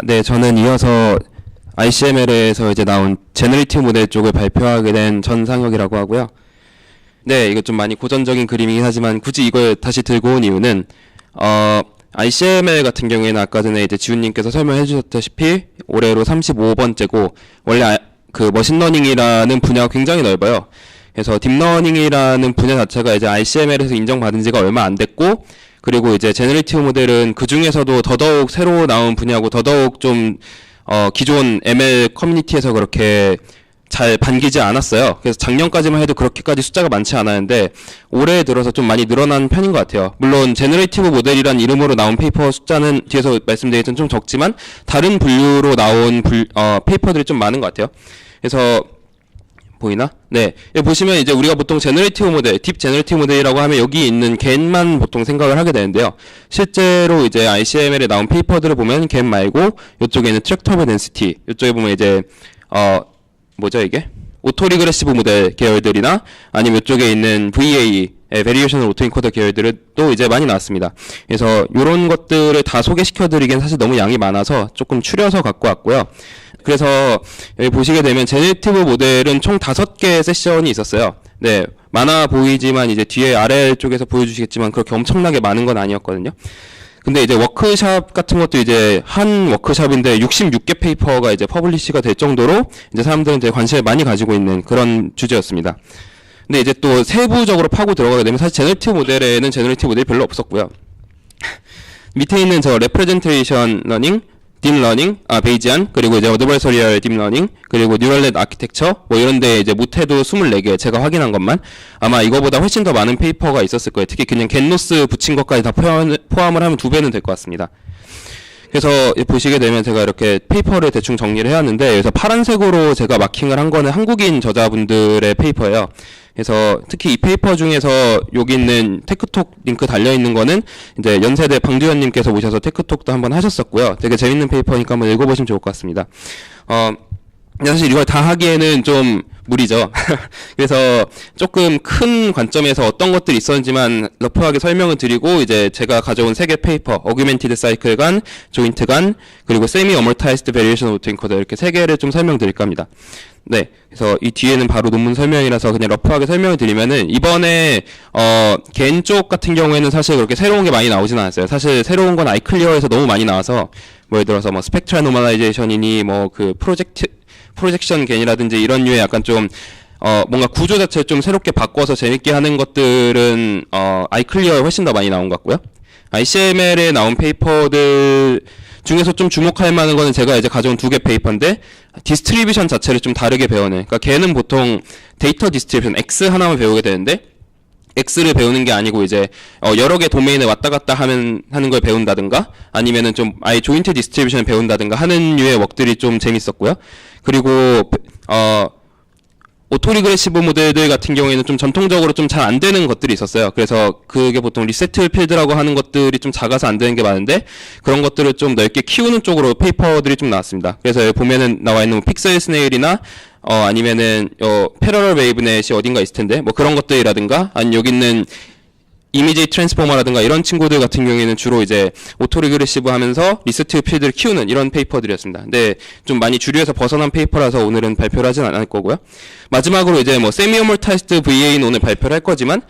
네, 저는 이어서 ICML에서 이제 나온 제너레이티브 모델 쪽을 발표하게 된 전상혁이라고 하고요. 네, 이거 좀 많이 고전적인 그림이긴 하지만 굳이 이걸 다시 들고 온 이유는 ICML 같은 경우에는 아까 전에 이제 지훈님께서 설명해 주셨다시피 올해로 35번째고 원래 그 머신러닝이라는 분야가 굉장히 넓어요. 그래서 딥러닝이라는 분야 자체가 이제 ICML에서 인정받은 지가 얼마 안 됐고, 그리고 이제 제너레이티브 모델은 그 중에서도 더더욱 새로 나온 분야고 더더욱 좀 기존 ML 커뮤니티에서 그렇게 잘 반기지 않았어요. 그래서 작년까지만 해도 그렇게까지 숫자가 많지 않았는데 올해 들어서 좀 많이 늘어난 편인 것 같아요. 물론 제너레이티브 모델이란 이름으로 나온 페이퍼 숫자는 뒤에서 말씀드리겠지만 좀 적지만 다른 분류로 나온 페이퍼들이 좀 많은 것 같아요. 그래서 보이나? 네. 여기 보시면 이제 우리가 보통 제너레이티브 모델, 딥 제너레이티브 모델이라고 하면 여기 있는 겐만 보통 생각을 하게 되는데요. 실제로 이제 ICML에 나온 페이퍼들을 보면 겐 말고 이쪽에는 트랙터블 덴시티, 이쪽에 보면 이제 뭐죠 이게? 오토리그레시브 모델 계열들이나 아니면 이쪽에 있는 VA, 베리에이셔널 오토인코더 계열들도 이제 많이 나왔습니다. 그래서 이런 것들을 다 소개시켜드리기엔 사실 너무 양이 많아서 조금 추려서 갖고 왔고요. 그래서 여기 보시게 되면 제너레이티브 모델은 총 5개의 세션이 있었어요. 네, 많아 보이지만 이제 뒤에 아래쪽에서 보여주시겠지만 그렇게 엄청나게 많은 건 아니었거든요. 근데 이제 워크샵 같은 것도 이제 한 워크샵인데 66개 페이퍼가 이제 퍼블리시가 될 정도로 이제 사람들은 이제 관심을 많이 가지고 있는 그런 주제였습니다. 근데 이제 또 세부적으로 파고 들어가게 되면 사실 제너레이티브 모델에는 제너레이티브 모델이 별로 없었고요. 밑에 있는 저 레프레젠테이션 러닝, 딥러닝, 베이지안, 그리고 이제 어드버서리얼 딥러닝, 그리고 뉴럴넷 아키텍처, 뭐 이런데 이제 못해도 24개, 제가 확인한 것만 아마 이거보다 훨씬 더 많은 페이퍼가 있었을 거예요. 특히 그냥 겟노스 붙인 것까지 다 포함을 하면 2배는 될 것 같습니다. 그래서 보시게 되면 제가 이렇게 페이퍼를 대충 정리를 해왔는데, 여기서 파란색으로 제가 마킹을 한 거는 한국인 저자분들의 페이퍼예요. 그래서 특히 이 페이퍼 중에서 여기 있는 테크톡 링크 달려있는 거는 이제 연세대 방두현님께서 오셔서 테크톡도 한번 하셨었고요. 되게 재밌는 페이퍼니까 한번 읽어보시면 좋을 것 같습니다. 사실 이걸 다 하기에는 좀 무리죠. 그래서 조금 큰 관점에서 어떤 것들이 있었는지만 러프하게 설명을 드리고 이제 제가 가져온 3개 페이퍼, 어규멘티드 사이클 간, 조인트 간, 그리고 세미 어멀타이즈드 베리에이션 오토인코더 이렇게 3개를 좀 설명드릴까 합니다. 네, 그래서 이 뒤에는 바로 논문 설명이라서 그냥 러프하게 설명을 드리면은 이번에 겐 쪽 같은 경우에는 사실 그렇게 새로운 게 많이 나오진 않았어요. 사실 새로운 건 아이클리어에서 너무 많이 나와서 뭐 예를 들어서 뭐 스펙트럴 노멀라이제이션이니 뭐 그 프로젝션 겐이라든지 이런 류의 약간 좀 뭔가 구조 자체를 좀 새롭게 바꿔서 재밌게 하는 것들은 아이클리어에 훨씬 더 많이 나온 것 같고요. ICML에 나온 페이퍼들 중에서 좀 주목할 만한 거는 제가 이제 가져온 2개 페이퍼인데 디스트리뷰션 자체를 좀 다르게 배우는, 그러니까 걔는 보통 데이터 디스트리뷰션 X 하나만 배우게 되는데 X를 배우는 게 아니고 이제 여러 개 도메인에 왔다 갔다 하는 걸 배운다든가 아니면은 좀 아예 조인트 디스트리뷰션을 배운다든가 하는 류의 웍들이 좀 재밌었고요. 그리고 오토리그레시브 모델들 같은 경우에는 좀 전통적으로 좀 잘 안 되는 것들이 있었어요. 그래서 그게 보통 리세트 필드라고 하는 것들이 좀 작아서 안 되는 게 많은데 그런 것들을 좀 넓게 키우는 쪽으로 페이퍼들이 좀 나왔습니다. 그래서 여기 보면은 나와 있는 픽셀 스네일이나 아니면은 패러럴 웨이브넷이 어딘가 있을 텐데 뭐 그런 것들이라든가 아니 여기 있는 이미지 트랜스포머라든가 이런 친구들 같은 경우에는 주로 이제 오토리그레시브 하면서 리세트 필드를 키우는 이런 페이퍼들이었습니다. 근데 좀 많이 주류에서 벗어난 페이퍼라서 오늘은 발표를 하진 않을 거고요. 마지막으로 이제 뭐 세미 어멀타이즈드 VA는 오늘 발표를 할 거지만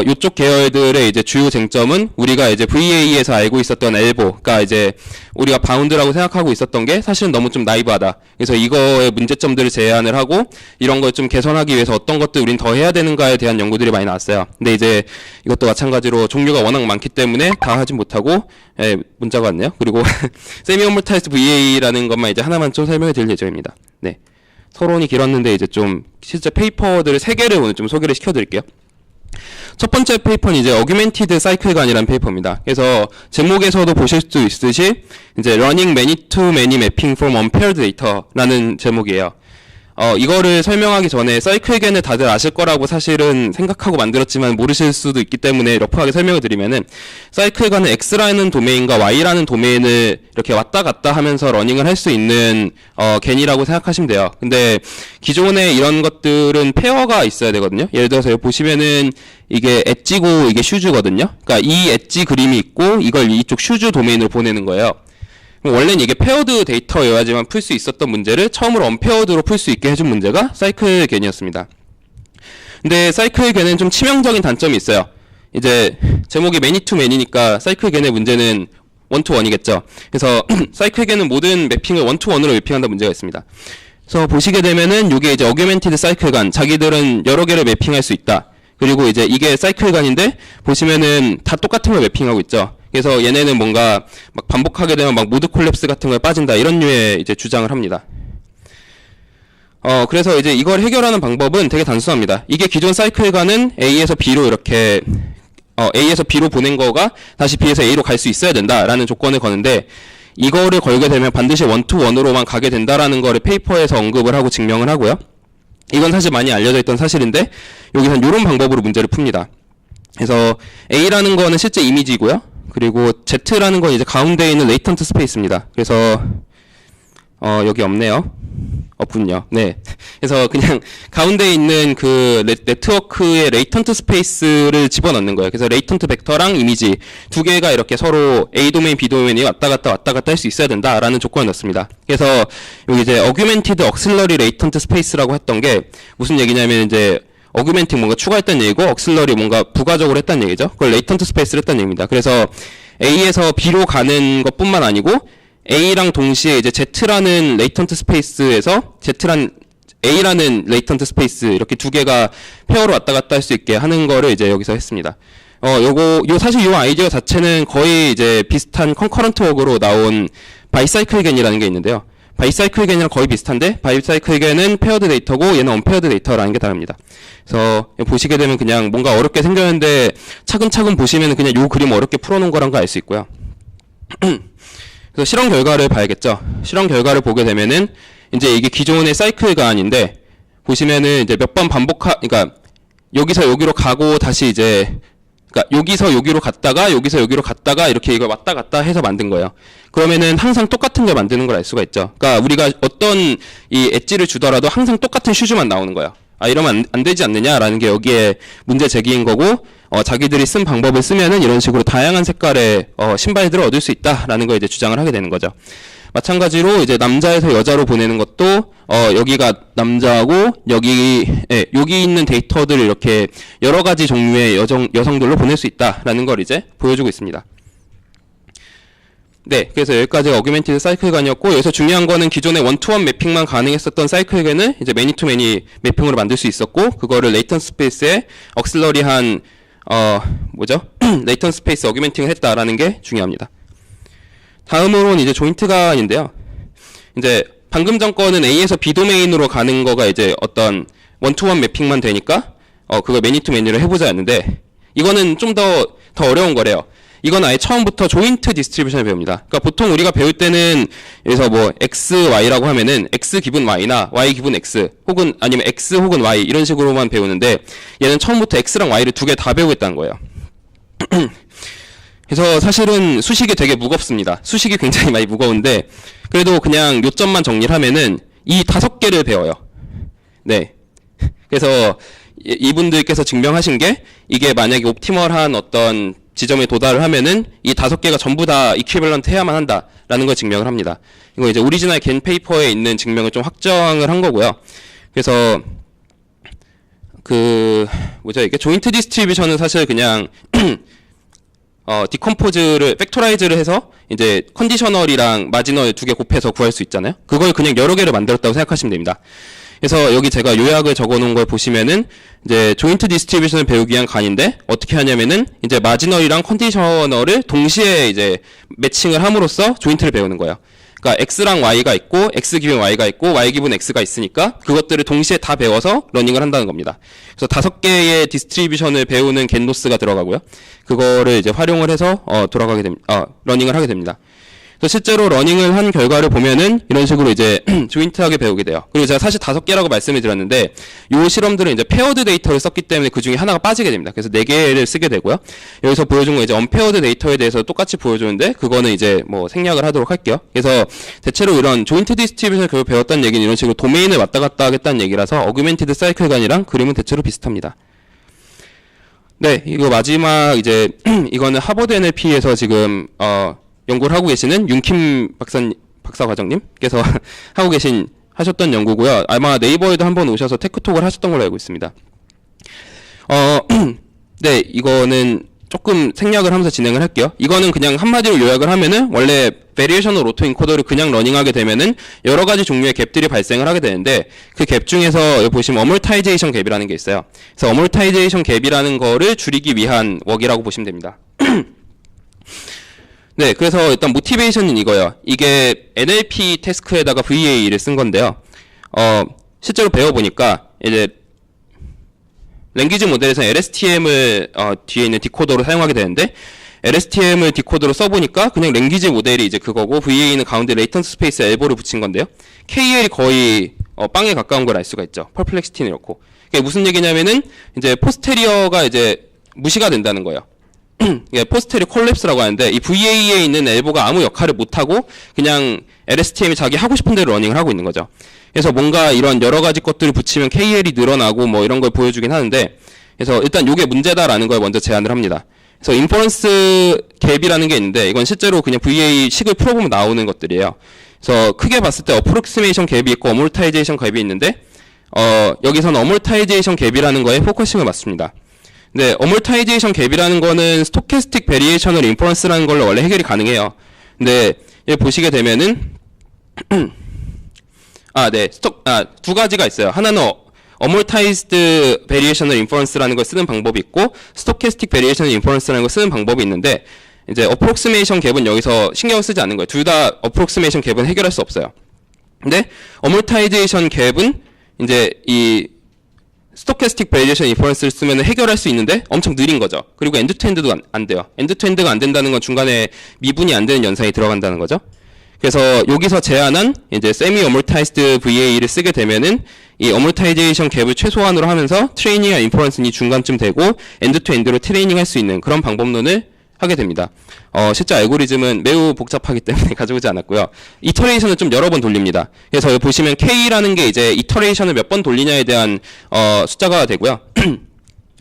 이쪽 계열들의 이제 주요 쟁점은 우리가 이제 VA에서 알고 있었던 엘보가 이제 우리가 바운드라고 생각하고 있었던 게 사실은 너무 좀 나이브하다. 그래서 이거의 문제점들을 제안을 하고 이런 걸 좀 개선하기 위해서 어떤 것들 우린 더 해야 되는가에 대한 연구들이 많이 나왔어요. 근데 이제 이것도 마찬가지로 종류가 워낙 많기 때문에 다 하진 못하고 문자가 왔네요. 그리고 세미 어멀타이즈드 VA라는 것만 이제 하나만 좀 설명해 드릴 예정입니다. 네. 서론이 길었는데 이제 좀 실제 페이퍼들을 3개를 오늘 좀 소개를 시켜 드릴게요. 첫 번째 페이퍼는 이제 어규멘티드 사이클간이라는 페이퍼입니다. 그래서 제목에서도 보실 수 있듯이 이제 Running Many-to-Many Mapping from Unpaired Data라는 제목이에요. 이거를 설명하기 전에 사이클겐을 다들 아실 거라고 사실은 생각하고 만들었지만 모르실 수도 있기 때문에 러프하게 설명을 드리면은 사이클간은 X라는 도메인과 Y라는 도메인을 이렇게 왔다 갔다 하면서 러닝을 할 수 있는 겐이라고 생각하시면 돼요. 근데 기존에 이런 것들은 페어가 있어야 되거든요. 예를 들어서 여기 보시면은 이게 엣지고 이게 슈즈거든요. 그러니까 이 엣지 그림이 있고 이걸 이쪽 슈즈 도메인으로 보내는 거예요. 원래는 이게 페어드 데이터여야지만 풀 수 있었던 문제를 처음으로 언페어드로 풀 수 있게 해준 문제가 사이클 갠이었습니다. 근데 사이클 갠은 좀 치명적인 단점이 있어요. 이제 제목이 매니 투 매니니까 사이클 갠의 문제는 원 투 원이겠죠. 그래서 사이클 갠은 모든 매핑을 원 투 원으로 매핑한다 문제가 있습니다. 그래서 보시게 되면은 이게 이제 어규멘티드 사이클 간, 자기들은 여러 개를 매핑할 수 있다. 그리고 이제 이게 사이클 간인데 보시면은 다 똑같은 걸 매핑하고 있죠. 그래서 얘네는 뭔가 막 반복하게 되면 막 모드 콜랩스 같은 걸 빠진다, 이런 류의 이제 주장을 합니다. 그래서 이제 이걸 해결하는 방법은 되게 단순합니다. 이게 기존 사이클과는 A에서 B로 이렇게 A에서 B로 보낸 거가 다시 B에서 A로 갈 수 있어야 된다라는 조건을 거는데, 이거를 걸게 되면 반드시 원 투 원으로만 가게 된다라는 거를 페이퍼에서 언급을 하고 증명을 하고요. 이건 사실 많이 알려져 있던 사실인데 여기서는 이런 방법으로 문제를 풉니다. 그래서 A라는 거는 실제 이미지고요. 그리고 Z라는 건 이제 가운데에 있는 레이턴트 스페이스입니다. 그래서 여기 없네요. 없군요. 네. 그래서 그냥 가운데에 있는 그 네트워크의 레이턴트 스페이스를 집어넣는 거예요. 그래서 레이턴트 벡터랑 이미지 두 개가 이렇게 서로 A 도메인, B 도메인이 왔다 갔다 할 수 있어야 된다라는 조건을 넣습니다. 그래서 여기 이제 어규멘티드 억실러리 레이턴트 스페이스라고 했던 게 무슨 얘기냐면, 이제 어규멘팅 뭔가 추가했다는 얘기고 억실러리 뭔가 부가적으로 했다는 얘기죠. 그걸 레이턴트 스페이스를 했다는 얘기입니다. 그래서 A에서 B로 가는 것뿐만 아니고 A랑 동시에 이제 Z라는 레이턴트 스페이스에서 A라는 레이턴트 스페이스 이렇게 두 개가 페어로 왔다 갔다 할 수 있게 하는 거를 이제 여기서 했습니다. 사실 요 아이디어 자체는 거의 이제 비슷한 컨커런트 워크로 나온 바이사이클 갠이라는 게 있는데요. 바이사이클 갠이랑 거의 비슷한데, 바이사이클 갠은 페어드 데이터고 얘는 언페어드 데이터라는 게 다릅니다. 그래서 보시게 되면 그냥 뭔가 어렵게 생겼는데 차근차근 보시면 그냥 요 그림 어렵게 풀어놓은 거란 거 알 수 있고요. 그래서 실험 결과를 봐야겠죠. 실험 결과를 보게 되면은 이제 이게 기존의 사이클가 아닌데, 보시면은 이제 몇 번 그러니까 여기서 여기로 가고 다시 이제, 그러니까 여기서 여기로 갔다가 여기서 여기로 갔다가 이렇게 이걸 왔다 갔다 해서 만든 거예요. 그러면은 항상 똑같은 걸 만드는 걸 알 수가 있죠. 그러니까 우리가 어떤 이 엣지를 주더라도 항상 똑같은 슈즈만 나오는 거예요. 이러면 안 되지 않느냐라는 게 여기에 문제 제기인 거고, 자기들이 쓴 방법을 쓰면은 이런 식으로 다양한 색깔의 신발들을 얻을 수 있다라는 걸 이제 주장을 하게 되는 거죠. 마찬가지로 이제 남자에서 여자로 보내는 것도 여기가 남자하고 여기 있는 데이터들을 이렇게 여러 가지 종류의 여성들로 보낼 수 있다라는 걸 이제 보여주고 있습니다. 네, 그래서 여기까지가 어규멘티드 사이클간이었고, 여기서 중요한 거는 기존의 원투원 매핑만 가능했었던 사이클간을 이제 매니 투 매니 매핑으로 만들 수 있었고, 그거를 레이턴트 스페이스에 억실러리한 레이턴트 스페이스 어규멘팅을 했다라는 게 중요합니다. 다음으로는 이제 조인트간인데요. 이제 방금 전 거는 A에서 B 도메인으로 가는 거가 이제 어떤 원투원 매핑만 되니까 그걸 매니 투 매니로 해보자였는데, 이거는 좀 더 어려운 거래요. 이건 아예 처음부터 조인트 디스트리뷰션을 배웁니다. 그러니까 보통 우리가 배울 때는 여기서 뭐 x, y라고 하면은 x 기분 y나 y 기분 x 혹은 아니면 x 혹은 y 이런 식으로만 배우는데, 얘는 처음부터 x랑 y를 두 개 다 배우겠다는 거예요. 그래서 사실은 수식이 되게 무겁습니다. 수식이 굉장히 많이 무거운데, 그래도 그냥 요점만 정리를 하면은 이 5개를 배워요. 네. 그래서 이분들께서 증명하신 게, 이게 만약에 옵티멀한 어떤 지점에 도달을 하면은 이 5개가 전부 다 이퀴밸런트 해야만 한다라는 걸 증명을 합니다. 이거 이제 오리지널 갠 페이퍼에 있는 증명을 좀 확정을 한 거고요. 그래서 이게 조인트 디스트리뷰션은 사실 그냥 디컴포즈를 팩토라이즈를 해서 이제 컨디셔널이랑 마지널 두 개 곱해서 구할 수 있잖아요. 그걸 그냥 여러 개를 만들었다고 생각하시면 됩니다. 그래서 여기 제가 요약을 적어놓은 걸 보시면은 이제 조인트 디스트리뷰션을 배우기 위한 간인데, 어떻게 하냐면은 이제 마지널이랑 컨디셔널을 동시에 이제 매칭을 함으로써 조인트를 배우는 거예요. 그러니까 x랑 y가 있고 x 기분 y가 있고 y 기분 x가 있으니까 그것들을 동시에 다 배워서 러닝을 한다는 겁니다. 그래서 5개의 디스트리뷰션을 배우는 겟노스가 들어가고요. 그거를 이제 활용을 해서 러닝을 하게 됩니다. 그래서 실제로 러닝을 한 결과를 보면은 이런 식으로 이제 조인트하게 배우게 돼요. 그리고 제가 사실 5개라고 말씀을 드렸는데, 요 실험들은 이제 페어드 데이터를 썼기 때문에 그 중에 하나가 빠지게 됩니다. 그래서 4개를 쓰게 되고요. 여기서 보여준 거 이제 언페어드 데이터에 대해서 똑같이 보여주는데, 그거는 이제 뭐 생략을 하도록 할게요. 그래서 대체로 이런 조인트 디스트리뷰션을 결국 배웠다는 얘기는 이런 식으로 도메인을 왔다 갔다 하겠다는 얘기라서 어규멘티드 사이클간이랑 그림은 대체로 비슷합니다. 네, 이거 마지막 이제 이거는 하버드 NLP에서 지금 연구를 하고 계시는 윤킴 박사 과장님께서 하셨던 연구고요. 아마 네이버에도 한번 오셔서 테크톡을 하셨던 걸로 알고 있습니다. 네, 이거는 조금 생략을 하면서 진행을 할게요. 이거는 그냥 한마디로 요약을 하면은 원래 베리에이셔널 오토 인코더를 그냥 러닝하게 되면은 여러 가지 종류의 갭들이 발생을 하게 되는데 그 갭 중에서 여기 보시면 어몰타이제이션 갭이라는 게 있어요. 그래서 어몰타이제이션 갭이라는 거를 줄이기 위한 웍이라고 보시면 됩니다. 네, 그래서 일단 모티베이션은 이거예요. 이게 NLP 태스크에다가 VA를 쓴 건데요. 실제로 배워보니까 이제 랭귀지 모델에서 LSTM을 뒤에 있는 디코더로 사용하게 되는데 LSTM을 디코더로 써보니까 그냥 랭귀지 모델이 이제 그거고 VA는 가운데 레이턴스 스페이스 엘보를 붙인 건데요. KL이 거의 빵에 가까운 걸 알 수가 있죠. 퍼플렉시티는 이렇고. 그게 무슨 얘기냐면은 이제 포스테리어가 이제 무시가 된다는 거예요. 이게 포스테리어 콜랩스라고 하는데 이 VA에 있는 엘보가 아무 역할을 못하고 그냥 LSTM이 자기 하고 싶은 대로 러닝을 하고 있는 거죠. 그래서 뭔가 이런 여러 가지 것들을 붙이면 KL이 늘어나고 뭐 이런 걸 보여주긴 하는데 그래서 일단 이게 문제다라는 걸 먼저 제안을 합니다. 그래서 인퍼런스 갭이라는 게 있는데 이건 실제로 그냥 VA 식을 풀어보면 나오는 것들이에요. 그래서 크게 봤을 때 어프록시메이션 갭이 있고 어몰타이제이션 갭이 있는데 여기서는 어몰타이제이션 갭이라는 거에 포커싱을 맞습니다. 네, 어몰타이제이션 갭이라는 거는 스토캐스틱 베리에이셔널 인퍼런스라는 걸로 원래 해결이 가능해요. 근데 여기 보시게 되면은 두 가지가 있어요. 하나는 어몰타이즈드 베리에이셔널 인퍼런스라는 걸 쓰는 방법이 있고 스토캐스틱 베리에이셔널 인퍼런스라는 걸 쓰는 방법이 있는데 이제 어프록시메이션 갭은 여기서 신경 쓰지 않는 거예요. 둘 다 어프록시메이션 갭은 해결할 수 없어요. 근데 어몰타이제이션 갭은 이제 이 스토캐스틱 베리에이션 인퍼런스를 쓰면 해결할 수 있는데 엄청 느린 거죠. 그리고 엔드 투 엔드도 안 돼요. 엔드 투 엔드가 안 된다는 건 중간에 미분이 안 되는 연산이 들어간다는 거죠. 그래서 여기서 제안한 이제 세미 어몰타이즈드 VA를 쓰게 되면은 이 어몰타이제이션 갭을 최소한으로 하면서 트레이닝과 인퍼런스는 중간쯤 되고 엔드 투 엔드로 트레이닝할 수 있는 그런 방법론을 하게 됩니다. 실제 알고리즘은 매우 복잡하기 때문에 가져오지 않았고요. 이터레이션을 좀 여러 번 돌립니다. 그래서 여기 보시면 K라는 게 이제 이터레이션을 몇 번 돌리냐에 대한 숫자가 되고요.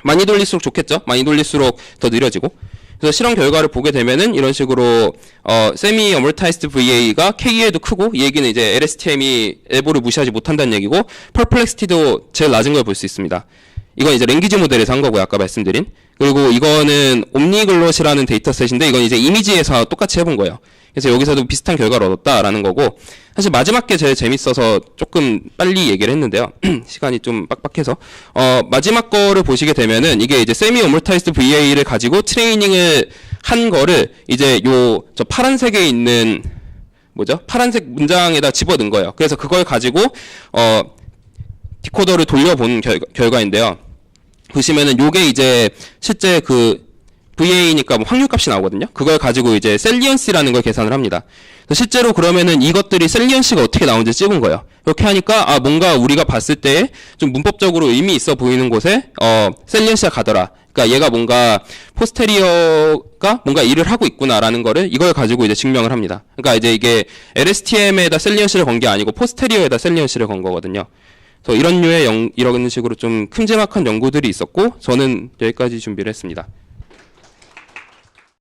많이 돌릴수록 좋겠죠. 많이 돌릴수록 더 느려지고. 그래서 실험 결과를 보게 되면은 이런 식으로 세미 어몰타이즈드 VA가 K에도 크고 이 얘기는 이제 LSTM이 엘보를 무시하지 못한다는 얘기고 퍼플렉시티도 제일 낮은 걸 볼 수 있습니다. 이건 이제 랭귀지 모델에서 한 거고요. 아까 말씀드린. 그리고 이거는 옴니글롯이라는 데이터셋인데 이건 이제 이미지에서 똑같이 해본 거예요. 그래서 여기서도 비슷한 결과를 얻었다라는 거고 사실 마지막 게 제일 재밌어서 조금 빨리 얘기를 했는데요. 시간이 좀 빡빡해서 마지막 거를 보시게 되면은 이게 이제 세미 어몰타이즈드 VA를 가지고 트레이닝을 한 거를 이제 저 파란색에 있는 파란색 문장에다 집어넣은 거예요. 그래서 그걸 가지고 디코더를 돌려본 결과인데요. 보시면은 요게 이제 실제 그 VA니까 뭐 확률값이 나오거든요. 그걸 가지고 이제 셀리언시라는 걸 계산을 합니다. 실제로 그러면은 이것들이 셀리언시가 어떻게 나오는지 찍은 거예요. 이렇게 하니까 뭔가 우리가 봤을 때 좀 문법적으로 의미 있어 보이는 곳에 셀리언시가 가더라. 그러니까 얘가 뭔가 포스테리어가 뭔가 일을 하고 있구나라는 거를 이걸 가지고 이제 증명을 합니다. 그러니까 이제 이게 LSTM에다 셀리언시를 건 게 아니고 포스테리어에다 셀리언시를 건 거거든요. 그래서 이런 류의 이런 식으로 좀 큼지막한 연구들이 있었고 저는 여기까지 준비를 했습니다.